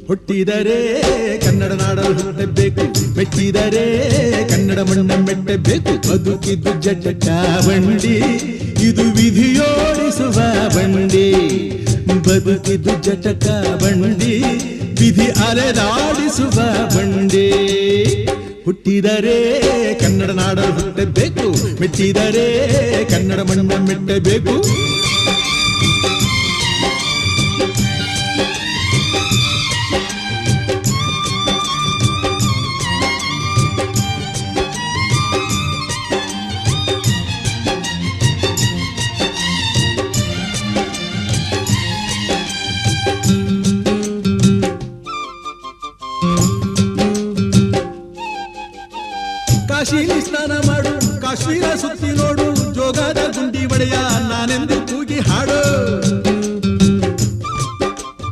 ಹುಟ್ಟಿದರೆ ಕನ್ನಡ ನಾಡಲು ಹುಟ್ಟಬೇಕು, ಮೆಚ್ಚಿದರೆ ಕನ್ನಡ ಮಣ್ಣ ಮೆಟ್ಟಬೇಕು. ಬದುಕಿದ್ದು ಜಟಕ ಬಂಡಿ, ಇದು ವಿಧಿಯೋಡಿಸುವ ಬಂಡಿ. ಬದುಕಿದ್ದು ಜಟಕ ಬಂಡಿ, ವಿಧಿ ಅಲೆದಾಡಿಸುವ ಬಂಡಿ. ಹುಟ್ಟಿದರೆ ಕನ್ನಡ ನಾಡಲು ಹುಟ್ಟಬೇಕು, ಮೆಚ್ಚಿದರೆ ಕನ್ನಡ ಮಣ್ಣ ಮೆಟ್ಟಬೇಕು. ಕಾಶಿಲಿ ಸ್ನಾನ